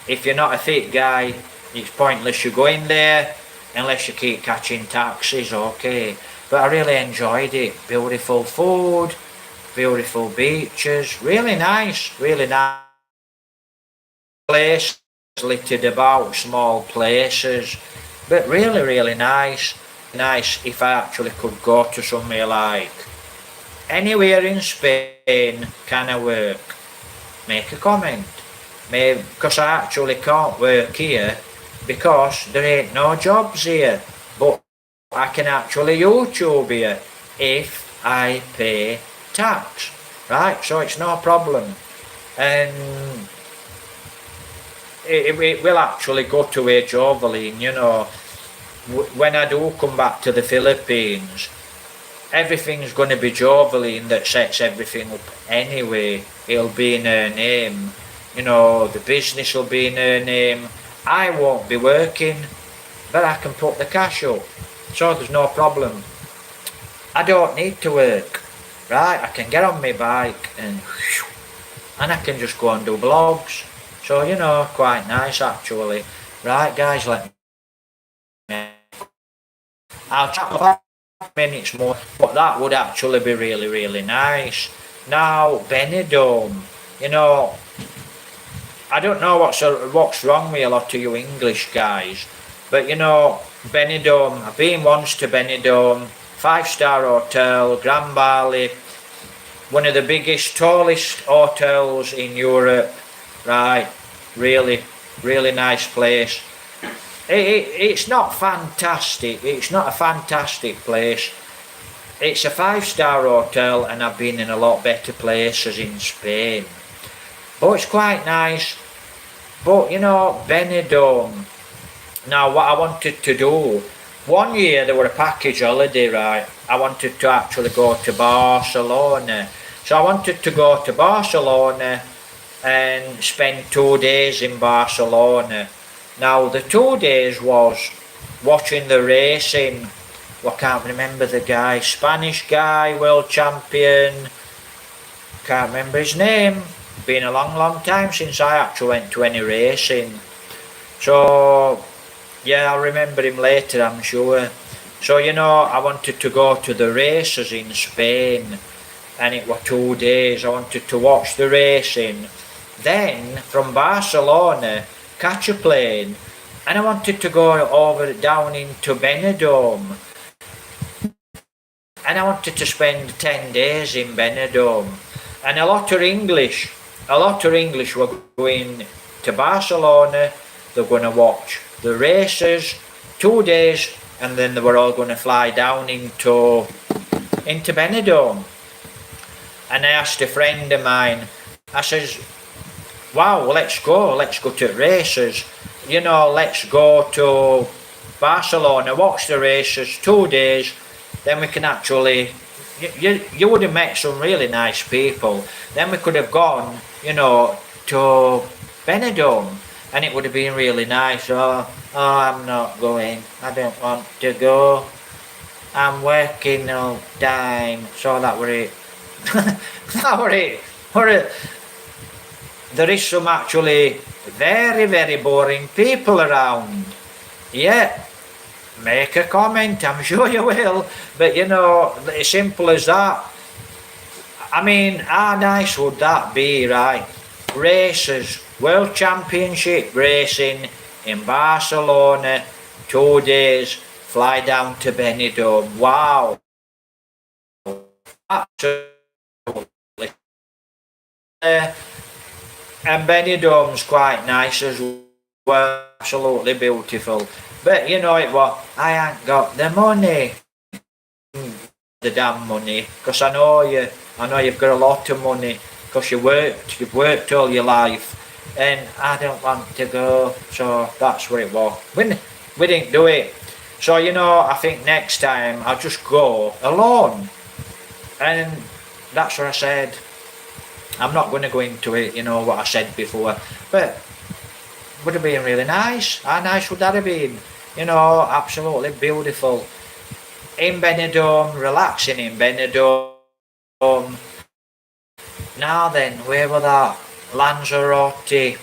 If you're not a fit guy, it's pointless you go in there unless you keep catching taxis, okay. But I really enjoyed it. Beautiful food, beautiful beaches, really nice place, littered about, small places, but really nice if I actually could go to somewhere like anywhere in Spain. Can I work? Make a comment. Maybe because I actually can't work here because there ain't no jobs here, but I can actually YouTube here if I pay tax, right? So it's no problem, and it will actually go to a Jovaline, you know. When I do come back to the Philippines, everything's going to be Jovaline that sets everything up anyway. It'll be in her name, you know, the business will be in her name. I won't be working, but I can put the cash up, so there's no problem. I don't need to work, right? I can get on my bike and I can just go and do blogs. So, you know, quite nice actually. Right, guys, let me. I'll chat for 5 minutes more, but that would actually be really, really nice. Now, Benidorm, you know, I don't know what's wrong with a lot of you English guys, but you know, Benidorm, I've been once to Benidorm, 5-star hotel, Grand Bali, one of the biggest, tallest hotels in Europe, right? Really, really nice place. It's not fantastic, it's not a fantastic place. It's a 5-star hotel and I've been in a lot better places in Spain. But it's quite nice. But you know, Benidorm. Now what I wanted to do, one year there were a package holiday, right? I wanted to actually go to Barcelona. So I wanted to go to Barcelona and spend 2 days in Barcelona. Now the 2 days was watching the racing. Well, I can't remember the guy, Spanish guy, world champion. Can't remember his name. Been a long time since I actually went to any racing. So yeah, I'll remember him later, I'm sure. So you know, I wanted to go to the races in Spain and it was 2 days. I wanted to watch the racing. Then from Barcelona, catch a plane and I wanted to go down into Benidorm. And I wanted to spend 10 days in Benidorm. And a lot of English were going to Barcelona. They're going to watch the races, 2 days, and then they were all going to fly down into Benidorm. And I asked a friend of mine, I says, wow, let's go to races. You know, let's go to Barcelona, watch the races, 2 days, then we can actually, you would have met some really nice people. Then we could have gone, you know, to Benidorm and it would have been really nice. Oh, I'm not going, I don't want to go, I'm working all time. So that were it. That were it. There is some actually very, very boring people around. Yeah, make a comment, I'm sure you will. But you know, as simple as that. I mean, how nice would that be, right? Races, World Championship racing in Barcelona, 2 days, fly down to Benidorm. Wow. Absolutely. And Benidorm's quite nice as well, absolutely beautiful. But you know it what, I ain't got the money. The damn money, because I know you've got a lot of money, because you've worked all your life, and I don't want to go, so that's what it was. We didn't do it. So you know, I think next time I'll just go alone. And that's what I said. I'm not going to go into it, you know, what I said before, but would have been really nice. How nice would that have been? You know, absolutely beautiful. In Benidorm, relaxing in Benidorm. Now then, where was that? Lanzarote.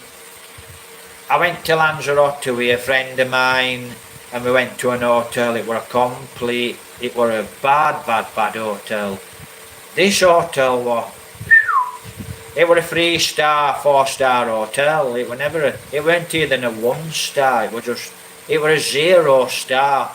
I went to Lanzarote with a friend of mine and we went to an hotel. It was a bad hotel. This hotel was, it was a 3-star, 4-star hotel. It weren't even a 1-star. It was a 0-star.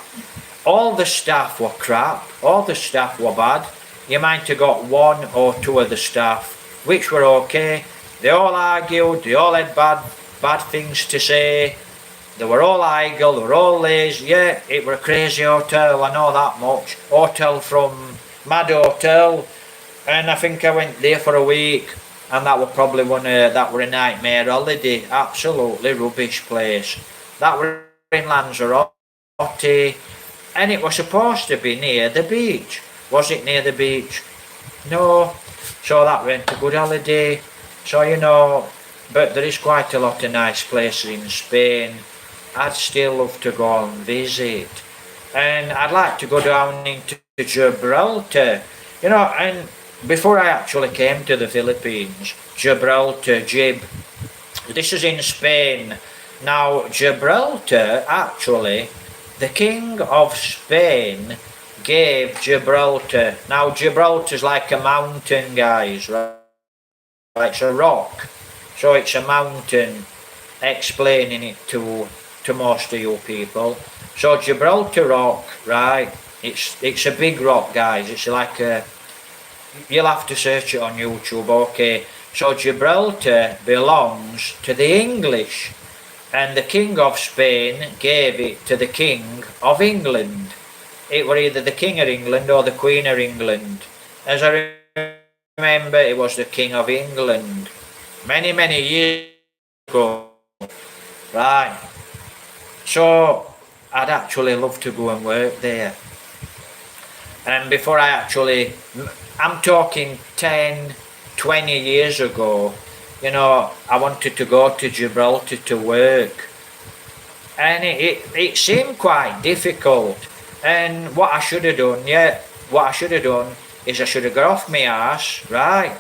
All the staff were crap. All the staff were bad. You might have got 1 or 2 of the staff, which were okay. They all argued. They all had bad things to say. They were all idle. They were all lazy. Yeah, it was a crazy hotel. I know that much. Hotel from Mad Hotel, and I think I went there for a week, and that was probably that were a nightmare holiday. Absolutely rubbish place. That were in Lanzarote. And it was supposed to be near the beach. Was it near the beach? No. So that went a good holiday. So you know, but there is quite a lot of nice places in Spain. I'd still love to go and visit. and I'd like to go down into Gibraltar, and before I actually came to the Philippines, Gibraltar, this is in Spain. Now, Gibraltar, actually, the King of Spain gave Gibraltar. Now, Gibraltar's like a mountain, guys, right? It's a rock. So it's a mountain, explaining it to most of you people. So Gibraltar Rock, right? It's a big rock, guys. It's like you'll have to search it on YouTube, okay? So Gibraltar belongs to the English, and the King of Spain gave it to the King of England. It were either the King of England or the Queen of England. As I remember, it was the King of England. Many, many years ago. Right. So, I'd actually love to go and work there. And before I'm talking 10, 20 years ago, I wanted to go to Gibraltar to work. And it seemed quite difficult. And what I should have done is I should have got off my arse, right?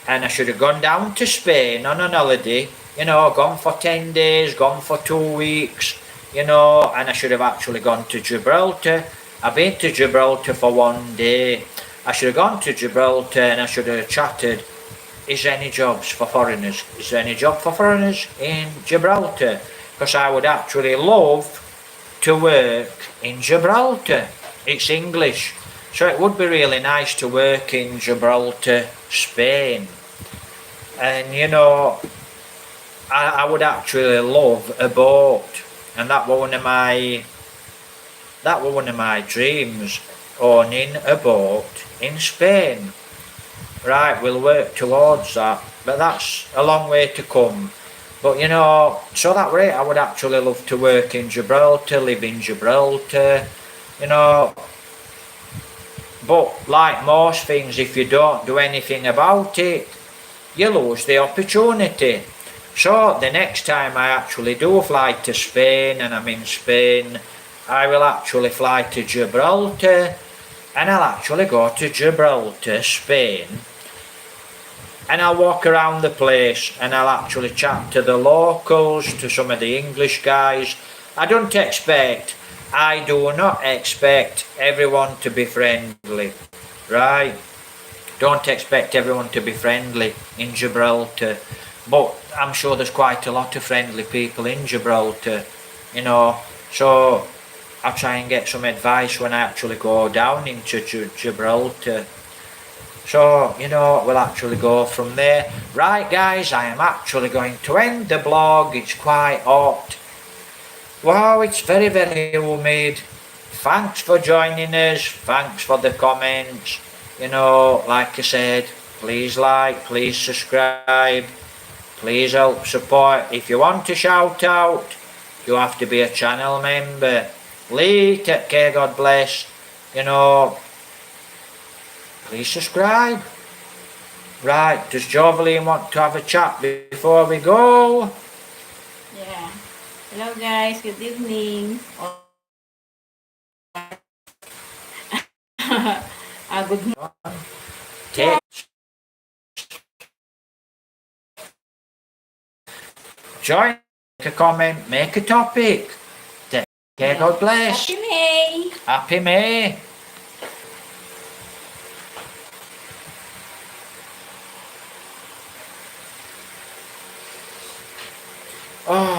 And I should have gone down to Spain on an holiday, gone for 10 days, gone for 2 weeks, and I should have actually gone to Gibraltar. I've been to Gibraltar for 1 day. I should have gone to Gibraltar and I should have chatted, is there any jobs for foreigners? Is there any job for foreigners in Gibraltar? Because I would actually love to work in Gibraltar. It's English. So it would be really nice to work in Gibraltar, Spain. And I would actually love a boat. And that were one of my dreams, owning a boat in Spain. Right, we'll work towards that. But that's a long way to come. But so that way I would actually love to work in Gibraltar, live in Gibraltar, But like most things, if you don't do anything about it, you lose the opportunity. So the next time I actually do fly to Spain and I'm in Spain, I will actually fly to Gibraltar and I'll actually go to Gibraltar, Spain, and I'll walk around the place and I'll actually chat to the locals, to some of the English guys. I do not expect everyone to be friendly, right? Don't expect everyone to be friendly in Gibraltar, but I'm sure there's quite a lot of friendly people in Gibraltar, so I'll try and get some advice when I actually go down into Gibraltar. So, we'll actually go from there. Right, guys, I am actually going to end the blog. It's quite hot. Wow, it's very, very humid. Thanks for joining us. Thanks for the comments. Like I said, please like, please subscribe. Please help support. If you want to shout out, you have to be a channel member. Lee, take care, God bless. Please subscribe. Right, does Jovelyn want to have a chat before we go? Yeah. Hello guys, good evening. Good morning. Join, make a comment, make a topic. Take care, God bless. Happy May. Happy May. Oh.